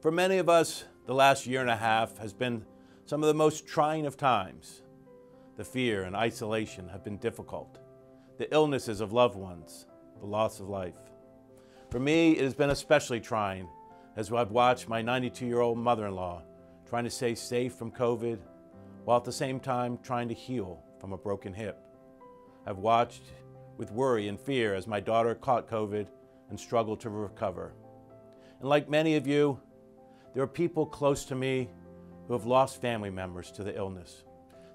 For many of us, the last year and a half has been some of the most trying of times. The fear and isolation have been difficult. The illnesses of loved ones, the loss of life. For me, it has been especially trying as I've watched my 92-year-old mother-in-law trying to stay safe from COVID while at the same time trying to heal from a broken hip. I've watched with worry and fear as my daughter caught COVID and struggled to recover. And like many of you, there are people close to me who have lost family members to the illness.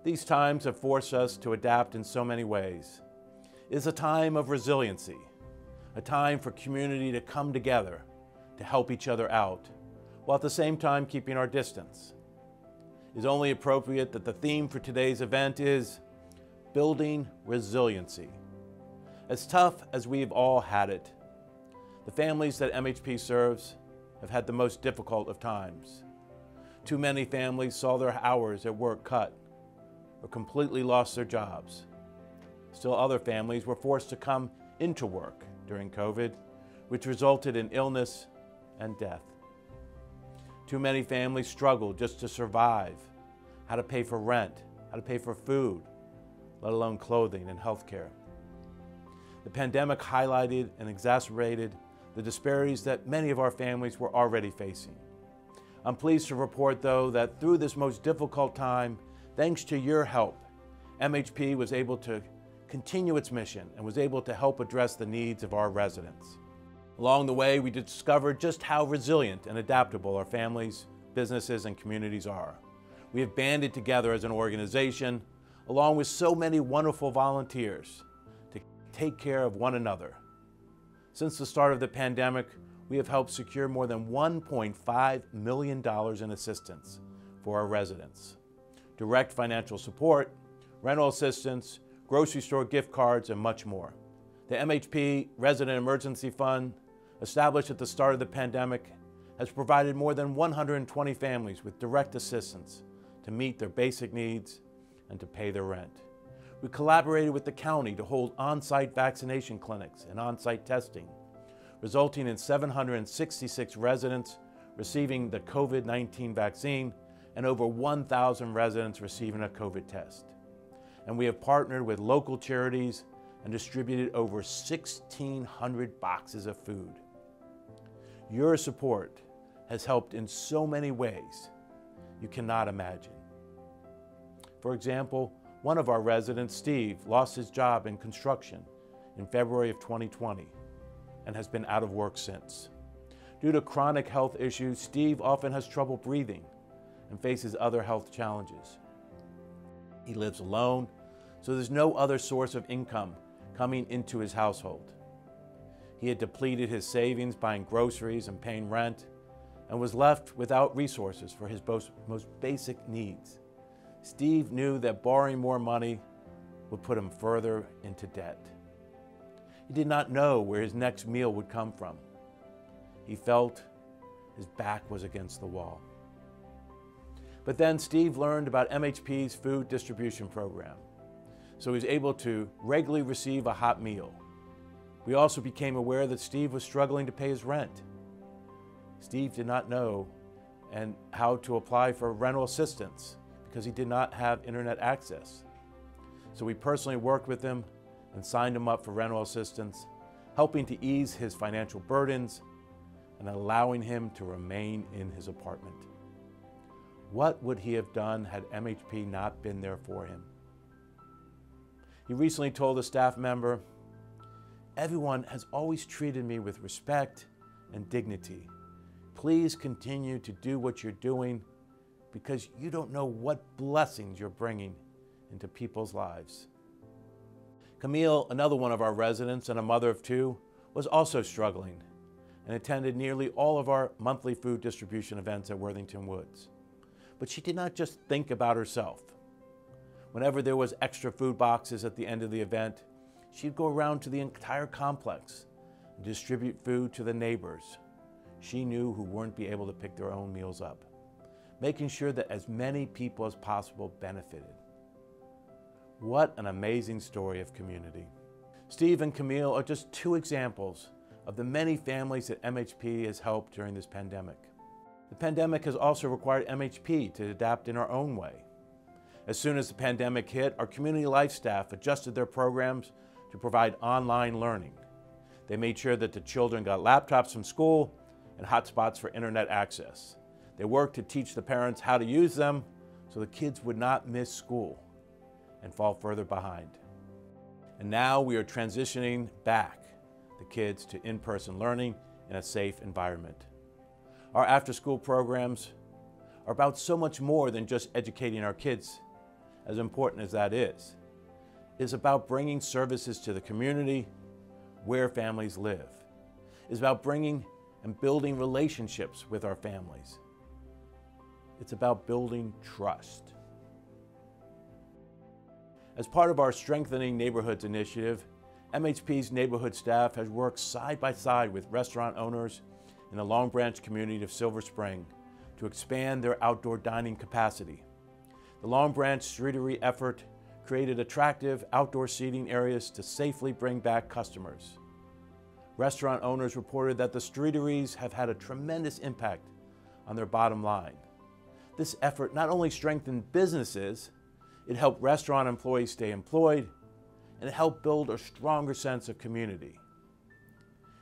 These times have forced us to adapt in so many ways. It is a time of resiliency, a time for community to come together to help each other out, while at the same time keeping our distance. It is only appropriate that the theme for today's event is building resiliency. As tough as we've all had it, the families that MHP serves have had the most difficult of times. Too many families saw their hours at work cut or completely lost their jobs. Still other families were forced to come into work during COVID, which resulted in illness and death. Too many families struggled just to survive, how to pay for rent, how to pay for food, let alone clothing and health care. The pandemic highlighted and exacerbated the disparities that many of our families were already facing. I'm pleased to report, though, that through this most difficult time, thanks to your help, MHP was able to continue its mission and was able to help address the needs of our residents. Along the way, we discovered just how resilient and adaptable our families, businesses, and communities are. We have banded together as an organization, along with so many wonderful volunteers, to take care of one another. Since the start of the pandemic, we have helped secure more than $1.5 million in assistance for our residents. Direct financial support, rental assistance, grocery store gift cards, and much more. The MHP Resident Emergency Fund, established at the start of the pandemic, has provided more than 120 families with direct assistance to meet their basic needs and to pay their rent. We collaborated with the county to hold on-site vaccination clinics and on-site testing, resulting in 766 residents receiving the COVID-19 vaccine and over 1,000 residents receiving a COVID test. And we have partnered with local charities and distributed over 1,600 boxes of food. Your support has helped in so many ways you cannot imagine. For example, one of our residents, Steve, lost his job in construction in February of 2020 and has been out of work since. Due to chronic health issues, Steve often has trouble breathing and faces other health challenges. He lives alone, so there's no other source of income coming into his household. He had depleted his savings buying groceries and paying rent and was left without resources for his most basic needs. Steve knew that borrowing more money would put him further into debt. He did not know where his next meal would come from. He felt his back was against the wall. But then Steve learned about MHP's food distribution program, so he was able to regularly receive a hot meal. We also became aware that Steve was struggling to pay his rent. Steve did not know how to apply for rental assistance because he did not have internet access. So we personally worked with him and signed him up for rental assistance, helping to ease his financial burdens and allowing him to remain in his apartment. What would he have done had MHP not been there for him? He recently told a staff member, "Everyone has always treated me with respect and dignity. Please continue to do what you're doing because you don't know what blessings you're bringing into people's lives." Camille, another one of our residents and a mother of two, was also struggling and attended nearly all of our monthly food distribution events at Worthington Woods. But she did not just think about herself. Whenever there was extra food boxes at the end of the event, she'd go around to the entire complex and distribute food to the neighbors she knew who weren't be able to pick their own meals up, making sure that as many people as possible benefited. What an amazing story of community. Steve and Camille are just two examples of the many families that MHP has helped during this pandemic. The pandemic has also required MHP to adapt in our own way. As soon as the pandemic hit, our community life staff adjusted their programs to provide online learning. They made sure that the children got laptops from school and hotspots for internet access. They worked to teach the parents how to use them so the kids would not miss school and fall further behind. And now we are transitioning back the kids to in-person learning in a safe environment. Our after-school programs are about so much more than just educating our kids, as important as that is. It's about bringing services to the community where families live. It's about bringing and building relationships with our families. It's about building trust. As part of our Strengthening Neighborhoods initiative, MHP's neighborhood staff has worked side by side with restaurant owners in the Long Branch community of Silver Spring to expand their outdoor dining capacity. The Long Branch Streetery effort created attractive outdoor seating areas to safely bring back customers. Restaurant owners reported that the streeteries have had a tremendous impact on their bottom line. This effort not only strengthened businesses, it helped restaurant employees stay employed, and it helped build a stronger sense of community.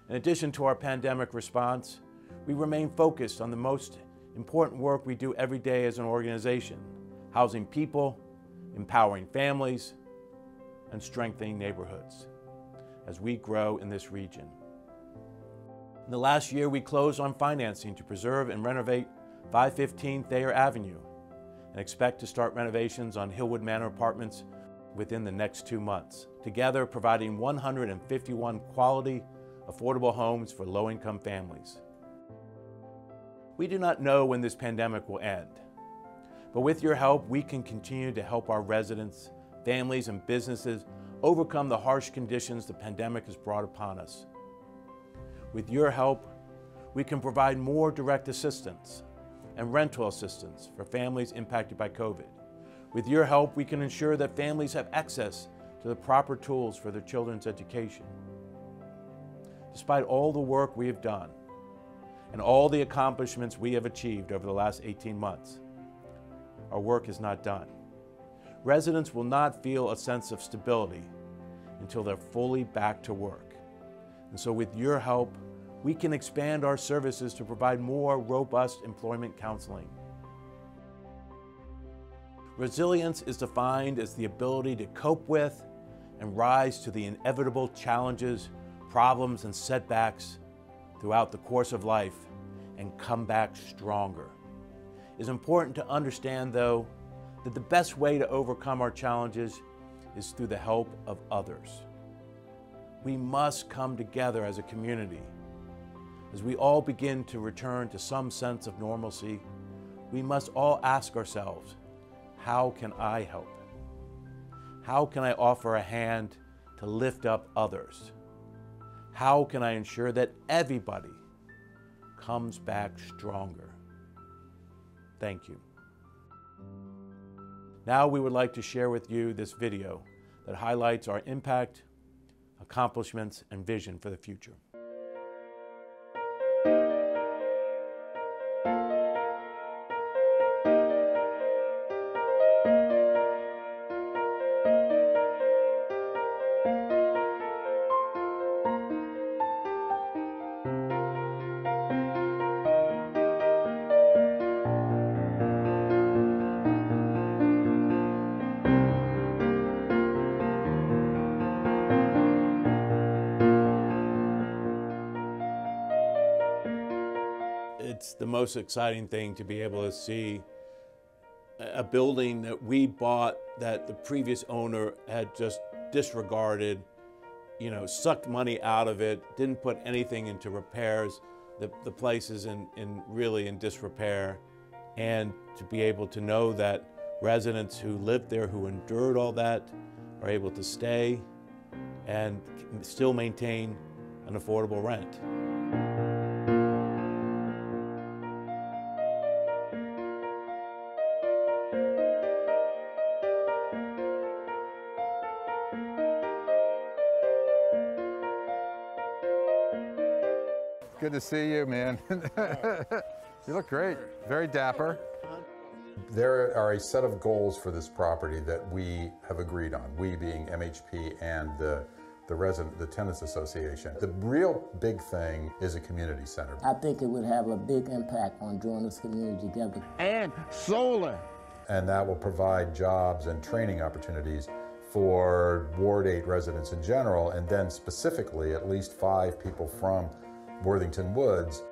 In addition to our pandemic response, we remain focused on the most important work we do every day as an organization: housing people, empowering families, and strengthening neighborhoods as we grow in this region. In the last year, we closed on financing to preserve and renovate 515 Thayer Avenue and expect to start renovations on Hillwood Manor Apartments within the next 2 months, together providing 151 quality, affordable homes for low-income families. We do not know when this pandemic will end, but with your help, we can continue to help our residents, families, and businesses overcome the harsh conditions the pandemic has brought upon us. With your help, we can provide more direct assistance and rental assistance for families impacted by COVID. With your help, we can ensure that families have access to the proper tools for their children's education. Despite all the work we have done and all the accomplishments we have achieved over the last 18 months, our work is not done. Residents will not feel a sense of stability until they're fully back to work. And so with your help, we can expand our services to provide more robust employment counseling. Resilience is defined as the ability to cope with and rise to the inevitable challenges, problems, and setbacks throughout the course of life and come back stronger. It's important to understand, though, that the best way to overcome our challenges is through the help of others. We must come together as a community. As we all begin to return to some sense of normalcy, we must all ask ourselves, how can I help? How can I offer a hand to lift up others? How can I ensure that everybody comes back stronger? Thank you. Now we would like to share with you this video that highlights our impact, accomplishments, and vision for the future. It's the most exciting thing to be able to see a building that we bought that the previous owner had just disregarded, sucked money out of it, didn't put anything into repairs. The place is really in disrepair. And to be able to know that residents who lived there, who endured all that, are able to stay and still maintain an affordable rent. Good to see you, man. You look great. Very dapper. There are a set of goals for this property that we have agreed on, we being MHP and the Tenants Association. The real big thing is a community center. I think it would have a big impact on drawing this community together. And solar. And that will provide jobs and training opportunities for Ward 8 residents in general, and then specifically at least 5 people from Worthington Woods.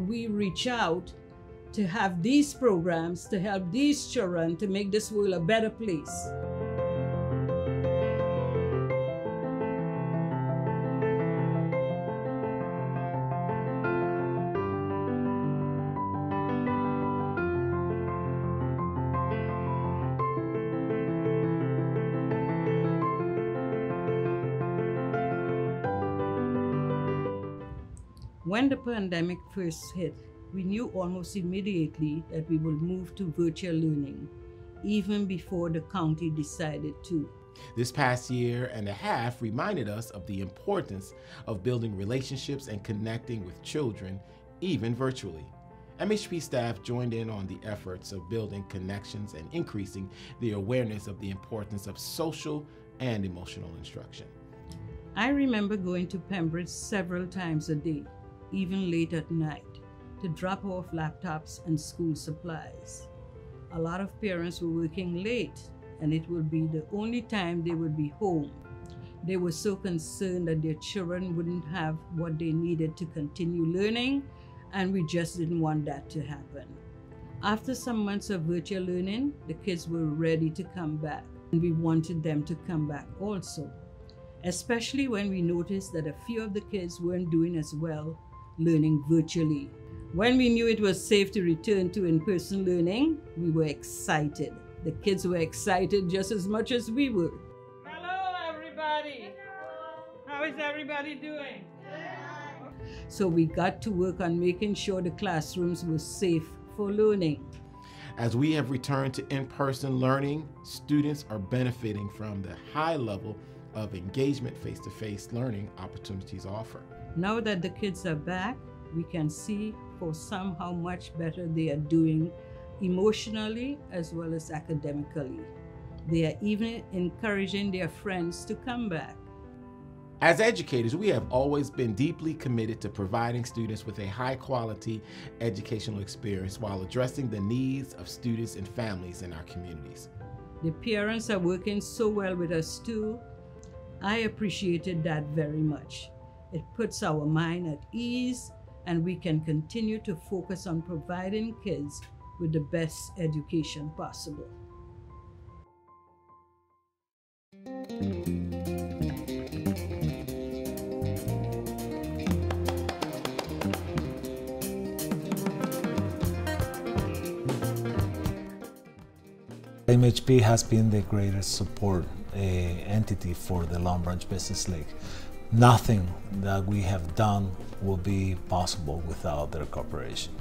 We reach out to have these programs to help these children to make this world a better place. When the pandemic first hit, we knew almost immediately that we would move to virtual learning, even before the county decided to. This past year and a half reminded us of the importance of building relationships and connecting with children, even virtually. MHP staff joined in on the efforts of building connections and increasing the awareness of the importance of social and emotional instruction. I remember going to Pembridge several times a day, even late at night, to drop off laptops and school supplies. A lot of parents were working late, and it would be the only time they would be home. They were so concerned that their children wouldn't have what they needed to continue learning, and we just didn't want that to happen. After some months of virtual learning, the kids were ready to come back, and we wanted them to come back also, especially when we noticed that a few of the kids weren't doing as well learning virtually. When we knew it was safe to return to in-person learning, we were excited. The kids were excited just as much as we were. Hello, everybody. How is everybody doing? So we got to work on making sure the classrooms were safe for learning. As we have returned to in-person learning, students are benefiting from the high level of engagement face-to-face learning opportunities offer. Now that the kids are back, we can see for some how much better they are doing emotionally as well as academically. They are even encouraging their friends to come back. As educators, we have always been deeply committed to providing students with a high-quality educational experience while addressing the needs of students and families in our communities. The parents are working so well with us too. I appreciated that very much. It puts our mind at ease, and we can continue to focus on providing kids with the best education possible. MHP has been the greatest support entity for the Long Branch Business League. Nothing that we have done will be possible without their cooperation.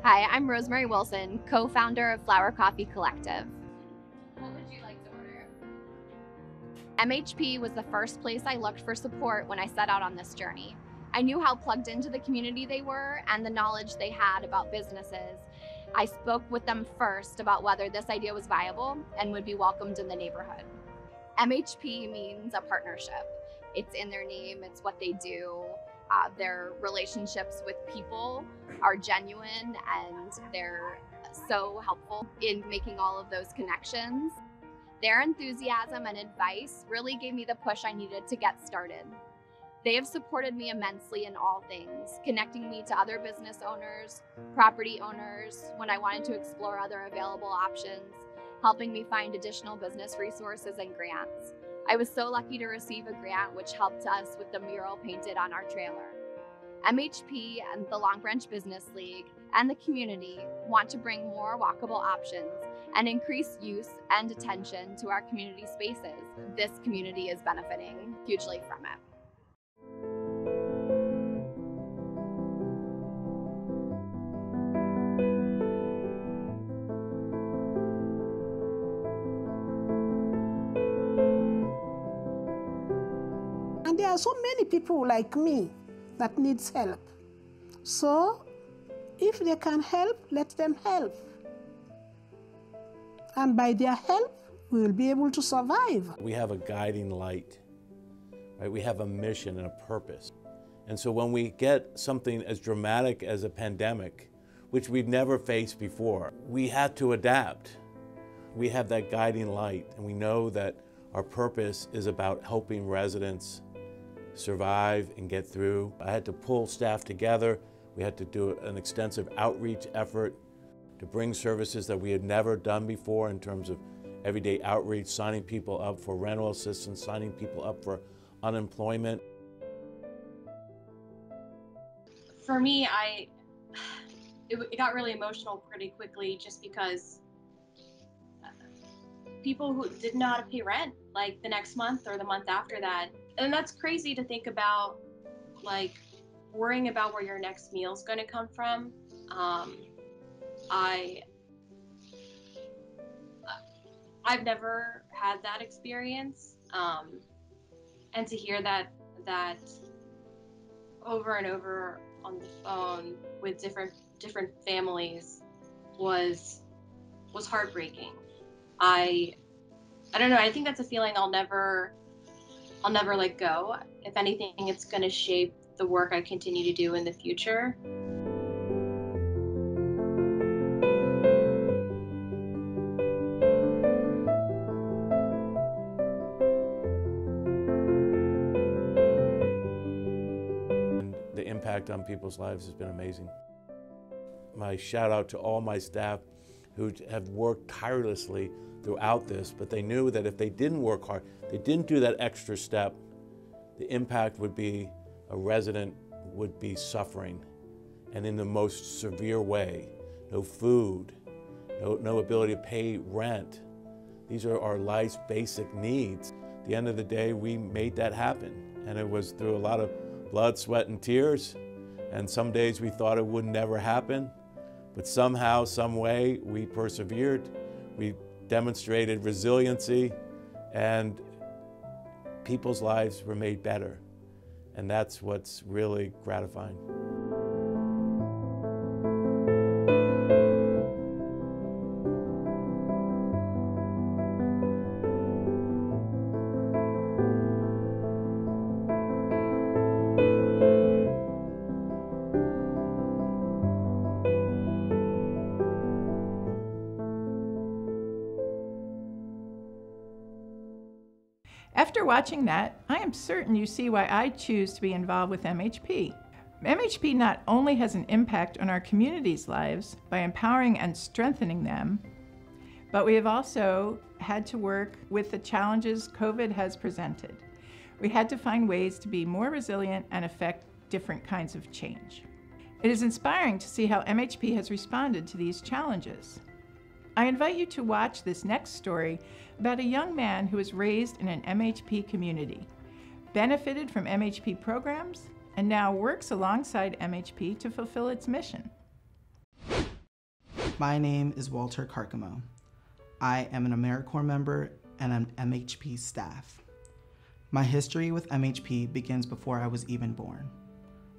Hi, I'm Rosemary Wilson, co-founder of Flower Coffee Collective. What would you like to order? MHP was the first place I looked for support when I set out on this journey. I knew how plugged into the community they were and the knowledge they had about businesses. I spoke with them first about whether this idea was viable and would be welcomed in the neighborhood. MHP means a partnership. It's in their name, it's what they do. Their relationships with people are genuine and they're so helpful in making all of those connections. Their enthusiasm and advice really gave me the push I needed to get started. They have supported me immensely in all things, connecting me to other business owners, property owners, when I wanted to explore other available options, helping me find additional business resources and grants. I was so lucky to receive a grant which helped us with the mural painted on our trailer. MHP and the Long Branch Business League and the community want to bring more walkable options and increase use and attention to our community spaces. This community is benefiting hugely from it. And there are so many people like me that needs help. So if they can help, let them help. And by their help, we will be able to survive. We have a guiding light, right? We have a mission and a purpose. And so when we get something as dramatic as a pandemic, which we've never faced before, we had to adapt. We have that guiding light, and we know that our purpose is about helping residents survive and get through. I had to pull staff together. We had to do an extensive outreach effort to bring services that we had never done before in terms of everyday outreach, signing people up for rental assistance, signing people up for unemployment. For me, it got really emotional pretty quickly just because people who didn't know how to pay rent like the next month or the month after that. And that's crazy to think about, like worrying about where your next meal is going to come from. I've never had that experience, and to hear that over and over on the phone with different families was heartbreaking. I don't know. I think that's a feeling I'll never let go. If anything, it's going to shape the work I continue to do in the future. The impact on people's lives has been amazing. My shout out to all my staff who have worked tirelessly throughout this, but they knew that if they didn't work hard, they didn't do that extra step, the impact would be a resident would be suffering, and in the most severe way. No food, no ability to pay rent. These are our life's basic needs. At the end of the day, we made that happen, and it was through a lot of blood, sweat, and tears, and some days we thought it would never happen, but somehow, some way, we persevered. We demonstrated resiliency, and people's lives were made better. And that's what's really gratifying. After watching that, I am certain you see why I choose to be involved with MHP. MHP not only has an impact on our community's lives by empowering and strengthening them, but we have also had to work with the challenges COVID has presented. We had to find ways to be more resilient and affect different kinds of change. It is inspiring to see how MHP has responded to these challenges. I invite you to watch this next story about a young man who was raised in an MHP community, benefited from MHP programs, and now works alongside MHP to fulfill its mission. My name is Walter Carcamo. I am an AmeriCorps member and an MHP staff. My history with MHP begins before I was even born.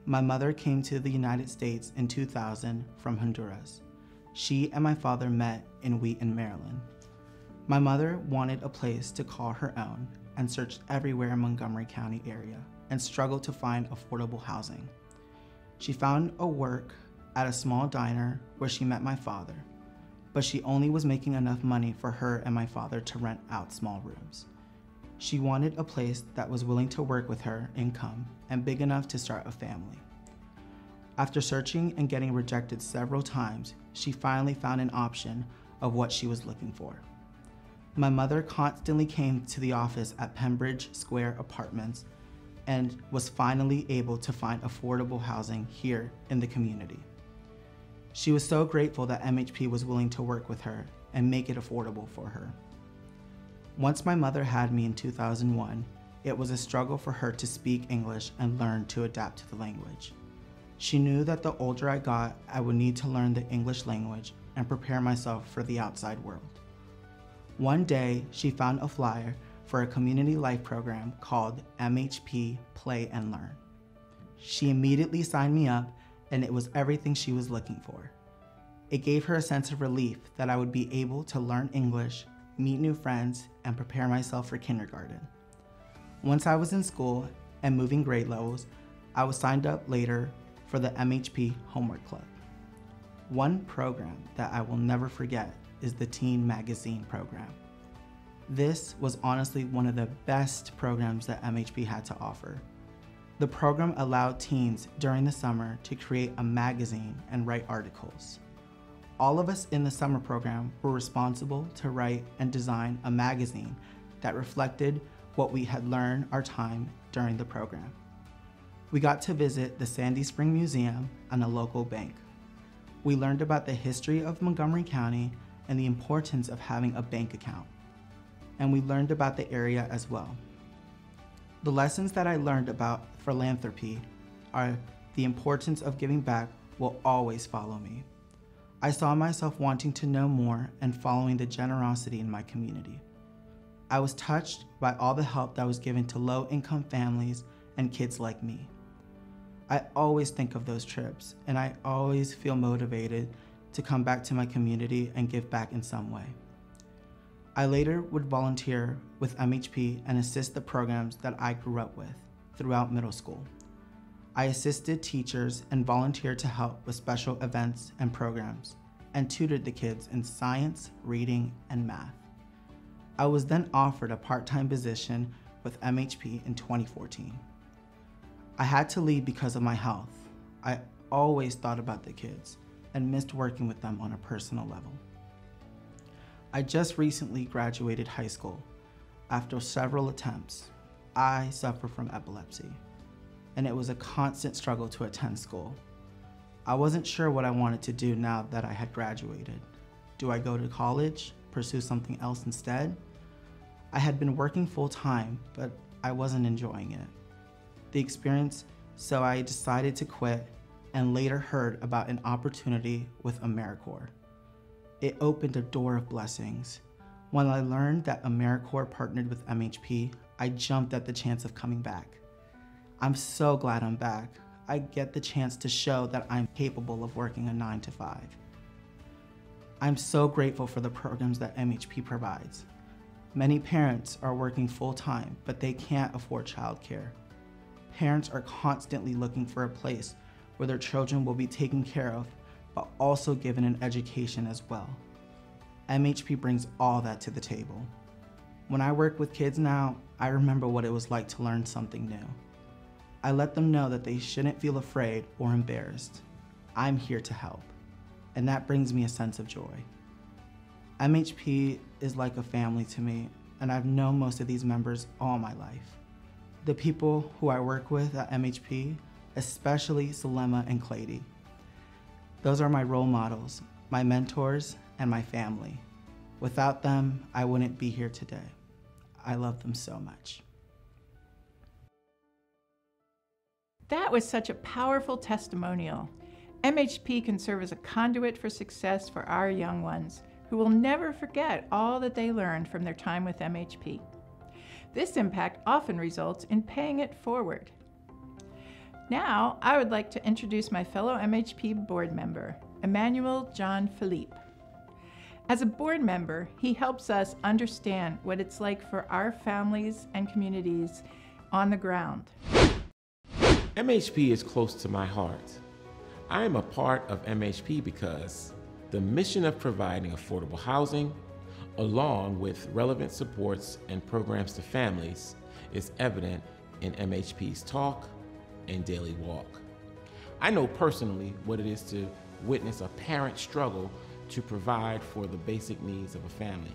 My mother came to the United States in 2000 from Honduras. she and my father met in Wheaton, Maryland. My mother wanted a place to call her own and searched everywhere in Montgomery County area and struggled to find affordable housing. She found a work at a small diner where she met my father, but she only was making enough money for her and my father to rent out small rooms. She wanted a place that was willing to work with her income and big enough to start a family. After searching and getting rejected several times, she finally found an option of what she was looking for. My mother constantly came to the office at Pembridge Square Apartments and was finally able to find affordable housing here in the community. She was so grateful that MHP was willing to work with her and make it affordable for her. Once my mother had me in 2001, it was a struggle for her to speak English and learn to adapt to the language. She knew that the older I got, I would need to learn the English language and prepare myself for the outside world. One day, she found a flyer for a community life program called MHP Play and Learn. She immediately signed me up, and it was everything she was looking for. It gave her a sense of relief that I would be able to learn English, meet new friends, and prepare myself for kindergarten. Once I was in school and moving grade levels, I was signed up later for the MHP Homework Club. One program that I will never forget is the Teen Magazine program. This was honestly one of the best programs that MHP had to offer. The program allowed teens during the summer to create a magazine and write articles. All of us in the summer program were responsible to write and design a magazine that reflected what we had learned our time during the program. We got to visit the Sandy Spring Museum and a local bank. We learned about the history of Montgomery County and the importance of having a bank account. And we learned about the area as well. The lessons that I learned about philanthropy are the importance of giving back will always follow me. I saw myself wanting to know more and following the generosity in my community. I was touched by all the help that was given to low-income families and kids like me. I always think of those trips, and I always feel motivated to come back to my community and give back in some way. I later would volunteer with MHP and assist the programs that I grew up with throughout middle school. I assisted teachers and volunteered to help with special events and programs, and tutored the kids in science, reading, and math. I was then offered a part-time position with MHP in 2014. I had to leave because of my health. I always thought about the kids and missed working with them on a personal level. I just recently graduated high school. After several attempts, I suffer from epilepsy, and it was a constant struggle to attend school. I wasn't sure what I wanted to do now that I had graduated. Do I go to college, pursue something else instead? I had been working full-time, but I wasn't enjoying it. The experience, so I decided to quit and later heard about an opportunity with AmeriCorps. It opened a door of blessings. When I learned that AmeriCorps partnered with MHP, I jumped at the chance of coming back. I'm so glad I'm back. I get the chance to show that I'm capable of working a 9-to-5. I'm so grateful for the programs that MHP provides. Many parents are working full-time, but they can't afford childcare. Parents are constantly looking for a place where their children will be taken care of, but also given an education as well. MHP brings all that to the table. When I work with kids now, I remember what it was like to learn something new. I let them know that they shouldn't feel afraid or embarrassed. I'm here to help, and that brings me a sense of joy. MHP is like a family to me, and I've known most of these members all my life. The people who I work with at MHP, especially Salema and Clady. Those are my role models, my mentors, and my family. Without them, I wouldn't be here today. I love them so much. That was such a powerful testimonial. MHP can serve as a conduit for success for our young ones, who will never forget all that they learned from their time with MHP. This impact often results in paying it forward. Now, I would like to introduce my fellow MHP board member, Emmanuel John Philippe. As a board member, he helps us understand what it's like for our families and communities on the ground. MHP is close to my heart. I am a part of MHP because the mission of providing affordable housing, along with relevant supports and programs to families, is evident in MHP's talk and daily walk. I know personally what it is to witness a parent struggle to provide for the basic needs of a family.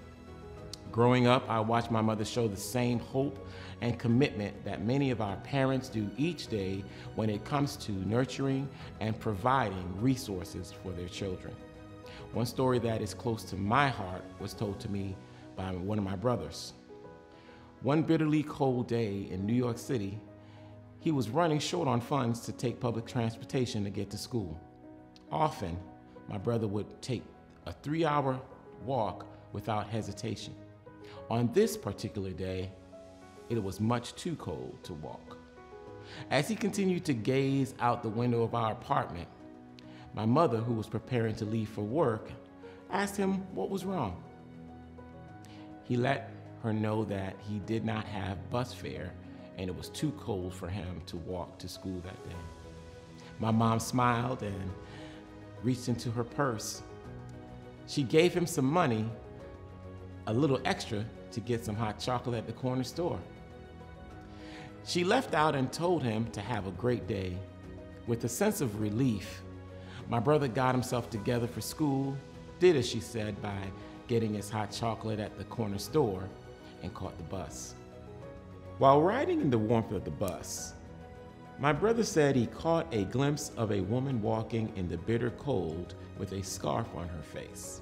Growing up, I watched my mother show the same hope and commitment that many of our parents do each day when it comes to nurturing and providing resources for their children. One story that is close to my heart was told to me by one of my brothers. One bitterly cold day in New York City, he was running short on funds to take public transportation to get to school. Often, my brother would take a 3-hour walk without hesitation. On this particular day, it was much too cold to walk. As he continued to gaze out the window of our apartment, my mother, who was preparing to leave for work, asked him what was wrong. He let her know that he did not have bus fare and it was too cold for him to walk to school that day. My mom smiled and reached into her purse. She gave him some money, a little extra, to get some hot chocolate at the corner store. She left out and told him to have a great day. With a sense of relief, my brother got himself together for school, did as she said by getting his hot chocolate at the corner store, and caught the bus. While riding in the warmth of the bus, my brother said he caught a glimpse of a woman walking in the bitter cold with a scarf on her face.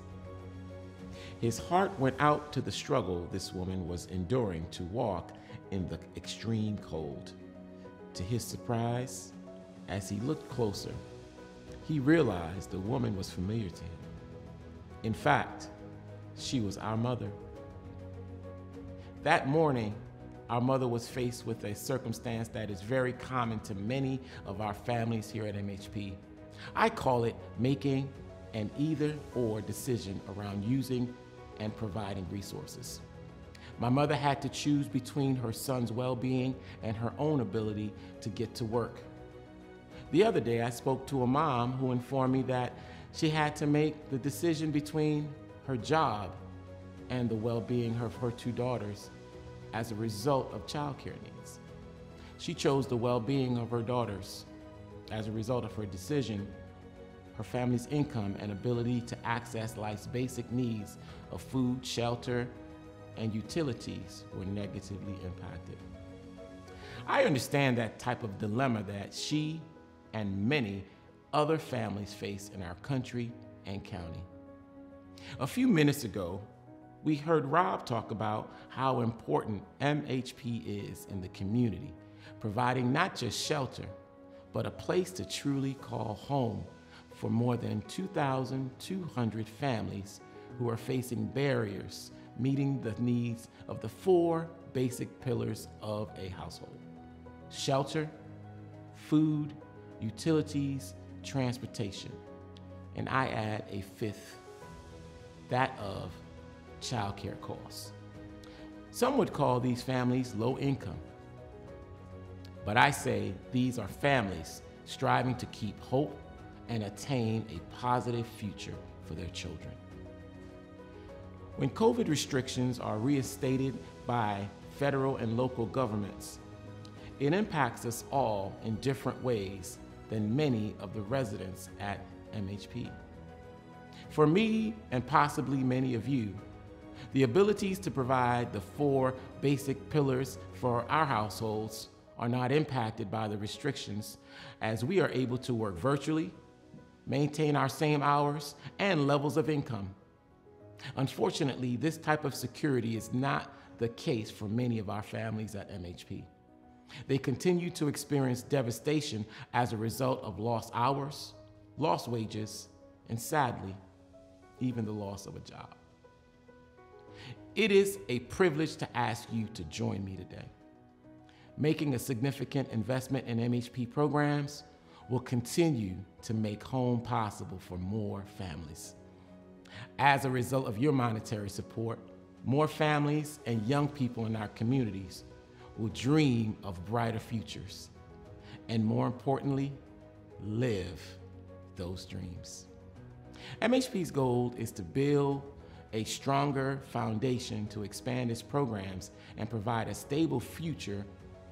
His heart went out to the struggle this woman was enduring to walk in the extreme cold. To his surprise, as he looked closer, he realized the woman was familiar to him. In fact, she was our mother. That morning, our mother was faced with a circumstance that is very common to many of our families here at MHP. I call it making an either-or decision around using and providing resources. My mother had to choose between her son's well-being and her own ability to get to work. The other day, I spoke to a mom who informed me that she had to make the decision between her job and the well-being of her 2 daughters as a result of childcare needs. She chose the well-being of her daughters. As a result of her decision, her family's income and ability to access life's basic needs of food, shelter, and utilities were negatively impacted. I understand that type of dilemma that she and many other families face in our country and county. A few minutes ago, we heard Rob talk about how important MHP is in the community, providing not just shelter, but a place to truly call home for more than 2,200 families who are facing barriers meeting the needs of the 4 basic pillars of a household: shelter, food, utilities, transportation, and I add a 5th, that of childcare costs. Some would call these families low income, but I say these are families striving to keep hope and attain a positive future for their children. When COVID restrictions are reinstated by federal and local governments, it impacts us all in different ways than many of the residents at MHP. For me, and possibly many of you, the abilities to provide the 4 basic pillars for our households are not impacted by the restrictions, as we are able to work virtually, maintain our same hours and levels of income. Unfortunately, this type of security is not the case for many of our families at MHP. They continue to experience devastation as a result of lost hours, lost wages, and sadly, even the loss of a job. It is a privilege to ask you to join me today. Making a significant investment in MHP programs will continue to make home possible for more families. As a result of your monetary support, more families and young people in our communities will dream of brighter futures, and more importantly, live those dreams. MHP's goal is to build a stronger foundation to expand its programs and provide a stable future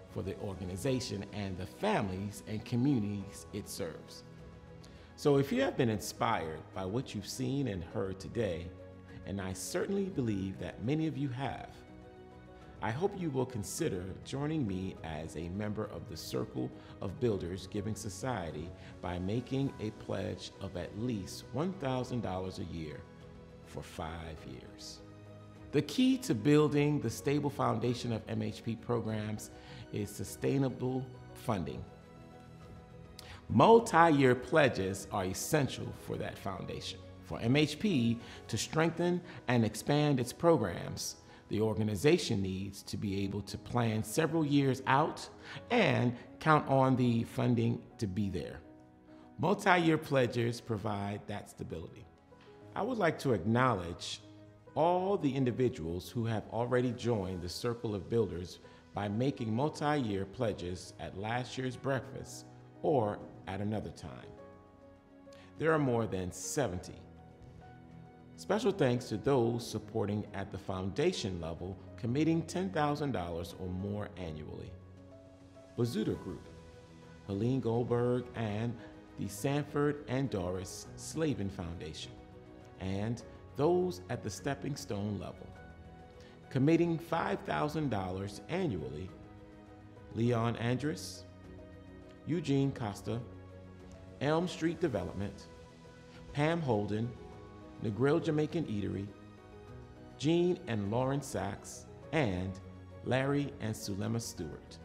for the organization and the families and communities it serves. So if you have been inspired by what you've seen and heard today, and I certainly believe that many of you have, I hope you will consider joining me as a member of the Circle of Builders Giving Society by making a pledge of at least $1,000 a year for 5 years. The key to building the stable foundation of MHP programs is sustainable funding. Multi-year pledges are essential for that foundation. For MHP to strengthen and expand its programs, the organization needs to be able to plan several years out and count on the funding to be there. Multi-year pledges provide that stability. I would like to acknowledge all the individuals who have already joined the Circle of Builders by making multi-year pledges at last year's breakfast or at another time. There are more than 70. Special thanks to those supporting at the foundation level, committing $10,000 or more annually. Bazuda Group, Helene Goldberg, and the Sanford and Doris Slavin Foundation, and those at the Stepping Stone level, committing $5,000 annually. Leon Andrus, Eugene Costa, Elm Street Development, Pam Holden, Negril Jamaican Eatery, Jean and Lauren Sachs, and Larry and Sulema Stewart.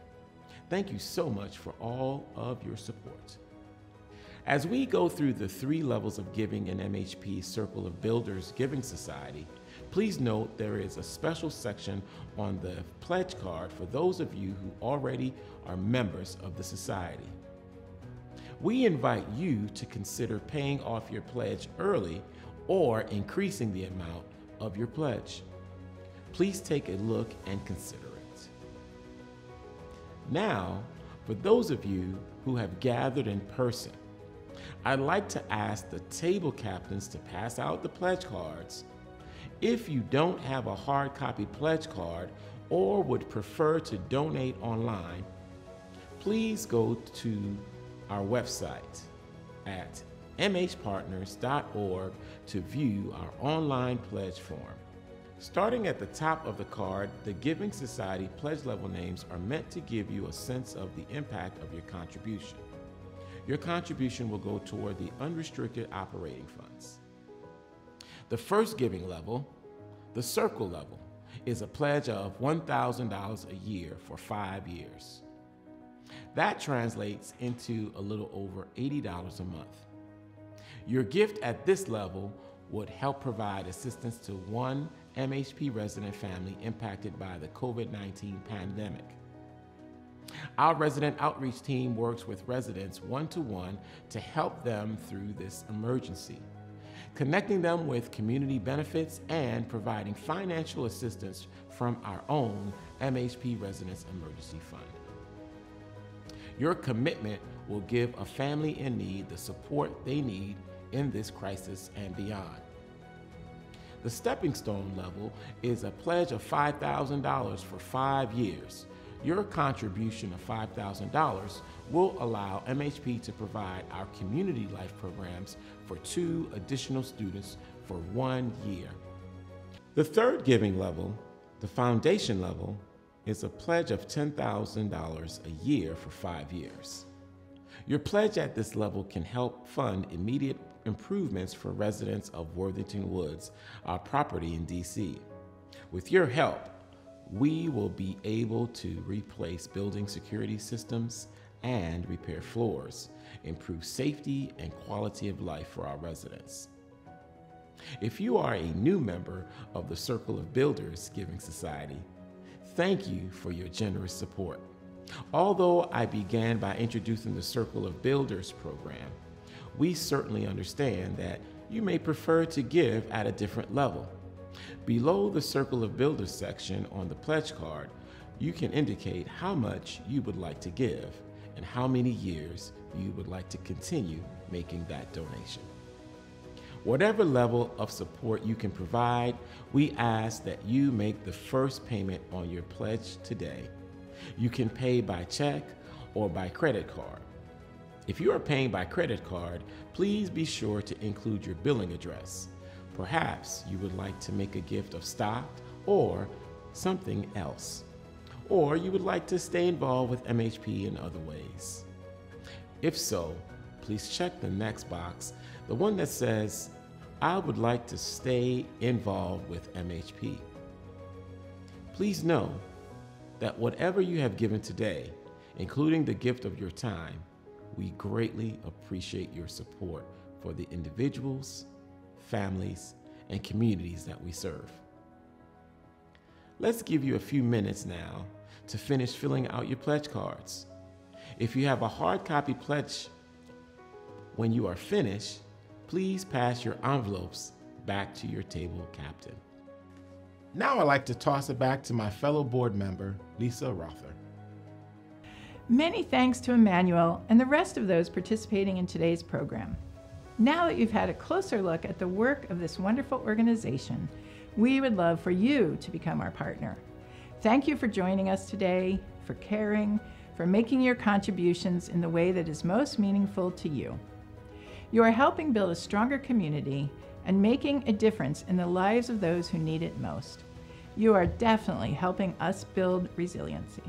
Thank you so much for all of your support. As we go through the 3 levels of giving in MHP's Circle of Builders Giving Society, please note there is a special section on the pledge card for those of you who already are members of the society. We invite you to consider paying off your pledge early or increasing the amount of your pledge. Please take a look and consider it. Now, for those of you who have gathered in person, I'd like to ask the table captains to pass out the pledge cards. If you don't have a hard copy pledge card or would prefer to donate online, please go to our website at mhpartners.org to view our online pledge form. Starting at the top of the card, the Giving Society pledge level names are meant to give you a sense of the impact of your contribution. Your contribution will go toward the unrestricted operating funds. The first giving level, the Circle level, is a pledge of $1,000 a year for 5 years. That translates into a little over $80 a month. Your gift at this level would help provide assistance to one MHP resident family impacted by the COVID-19 pandemic. Our resident outreach team works with residents one-to-one to help them through this emergency, connecting them with community benefits and providing financial assistance from our own MHP Residents Emergency Fund. Your commitment will give a family in need the support they need in this crisis and beyond. The Stepping Stone level is a pledge of $5,000 for 5 years. Your contribution of $5,000 will allow MHP to provide our community life programs for 2 additional students for 1 year. The third giving level, the foundation level, is a pledge of $10,000 a year for 5 years. Your pledge at this level can help fund immediate improvements for residents of Worthington Woods, our property in DC. With your help, we will be able to replace building security systems and repair floors, improve safety and quality of life for our residents. If you are a new member of the Circle of Builders Giving Society, thank you for your generous support. Although I began by introducing the Circle of Builders program, we certainly understand that you may prefer to give at a different level. Below the Circle of Builders section on the pledge card, you can indicate how much you would like to give and how many years you would like to continue making that donation. Whatever level of support you can provide, we ask that you make the first payment on your pledge today. You can pay by check or by credit card. If you are paying by credit card, please be sure to include your billing address. Perhaps you would like to make a gift of stock or something else. Or you would like to stay involved with MHP in other ways. If so, please check the next box, the one that says, I would like to stay involved with MHP. Please know that whatever you have given today, including the gift of your time, we greatly appreciate your support for the individuals, families, and communities that we serve. Let's give you a few minutes now to finish filling out your pledge cards. If you have a hard copy pledge, when you are finished, please pass your envelopes back to your table captain. Now I'd like to toss it back to my fellow board member, Lisa Rother. Many thanks to Emmanuel and the rest of those participating in today's program. Now that you've had a closer look at the work of this wonderful organization, we would love for you to become our partner. Thank you for joining us today, for caring, for making your contributions in the way that is most meaningful to you. You are helping build a stronger community and making a difference in the lives of those who need it most. You are definitely helping us build resiliency.